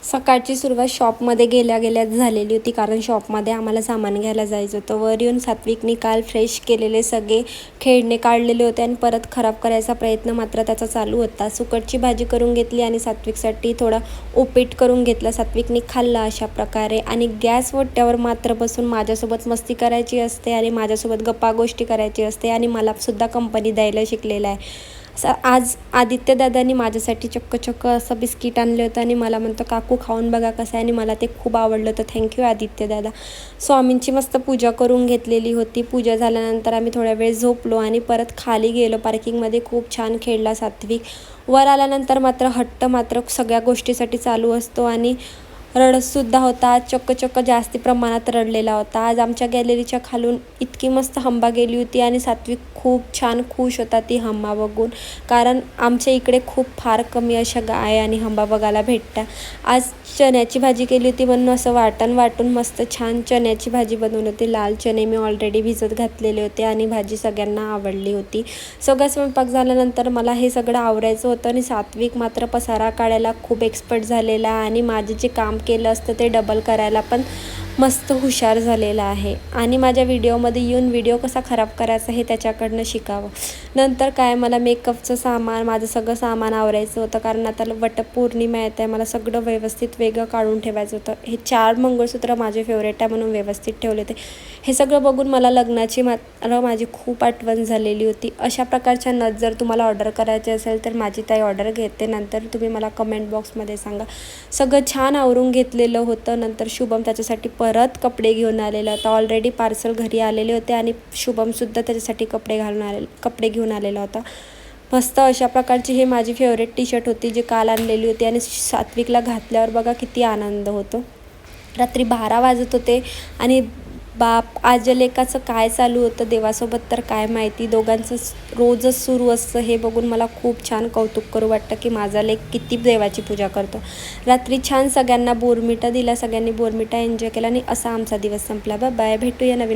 सकाळची सुरुवात शॉपमध्ये गेल्याच झालेली होती, कारण शॉपमध्ये आम्हाला सामान घ्यायला जायचं होतं. वर येऊन सात्विकने काल फ्रेश केलेले सगळे खेळणे काढलेले होते आणि परत खराब करायचा प्रयत्न मात्र त्याचा चालू होता. सुकटची भाजी करून घेतली आणि सात्विकसाठी थोडा उपीट करून घेतला. सात्विकने खाल्ला अशा प्रकारे आणि गॅस ओट्यावर मात्र बसून माझ्यासोबत मस्ती करायची असते आणि माझ्यासोबत गप्पा गोष्टी करायची असते आणि मला सुद्धा कंपनी द्यायला शिकलेला आहे. आज आदित्य दादांनी माझ्यासाठी चक्क असं बिस्किट आणलं होतं आणि मला म्हणतो, काकू खाऊन बघा कसं आहे, आणि मला ते खूप आवडलं होतं. थँक्यू आदित्य दादा. स्वामींची मस्त पूजा करून घेतलेली होती. पूजा झाल्यानंतर आम्ही थोड्या वेळ झोपलो आणि परत खाली गेलो. पार्किंगमध्ये खूप छान खेळला सात्विक. वर आल्यानंतर मात्र हट्ट मात्र सगळ्या गोष्टीसाठी चालू असतो आणि रडतसुद्धा होता. आज चक्क जास्ती प्रमाणात रडलेला होता. आज आमच्या गॅलरीच्या खालून इतकी मस्त हंबा गेली होती आणि सात्विक खूप छान खुश होता ती हंबा बघून, कारण आमच्या इकडे खूप फार कमी अशा गाय आणि हंबा बघायला भेटतात. आज चण्याची भाजी केली होती, म्हणून असं वाटून मस्त छान चण्याची भाजी बनवली होती. लाल चणे मी ऑलरेडी भिजत घातलेले होते आणि भाजी सगळ्यांना आवडली होती. सगळा स्वयंपाक झाल्यानंतर मला हे सगळं आवरायचं होतं आणि सात्विक मात्र पसारा काढायला खूप एक्सपर्ट झालेला आणि माझे जे काम केलं असतं ते डबल करायला पण मस्त हुशार झालेला आहे आणि माझ्या व्हिडिओमध्ये येऊन व्हिडिओ कसा खराब करायचा हे त्याच्याकडनं शिकावं. नंतर काय, मला मेकअपचं सामान, माझं सगळं सामान आवरायचं होतं, कारण आता वटपौर्णिमा येत आहे. मला सगळं व्यवस्थित वेगळं काढून ठेवायचं होतं. हे 4 मंगळसूत्र माझे फेवरेट आहे म्हणून व्यवस्थित ठेवले होते. हे सगळं बघून मला लग्नाची माझी खूप आठवण झालेली होती. अशा प्रकारच्या नथ जर तुम्हाला ऑर्डर करायचे असेल तर माझी ताई ऑर्डर घेते. नंतर तुम्ही मला कमेंट बॉक्समध्ये सांगा. सगळं छान आवरून घेतलेलं होतं. नंतर शुभम त्याच्यासाठी परत कपडे घेऊन आलेला होता. ऑलरेडी पार्सल घरी आलेले होते आणि शुभमसुद्धा त्याच्यासाठी कपडे घेऊन आलेला होता. मस्त अशा प्रकारची हे माझी फेवरेट टी शर्ट होती जी काल आणलेली होती आणि सात्विकला घातल्यावर बघा किती आनंद होतो. रात्री 12 वाजत होते आणि बाप आजलेकाचं काय चालू होतं देवासोबत तर काय माहिती. दोघांचं रोजच सुरू असतं. हे बघून मला खूप छान कौतुक करू वाटतं की माझा लेक किती देवाची पूजा करतो. रात्री छान सगळ्यांना बोरमिटा दिला. सगळ्यांनी बोरमिटा एन्जॉय केला आणि असा आमचा दिवस संपला. बाय, भेटूया नवीन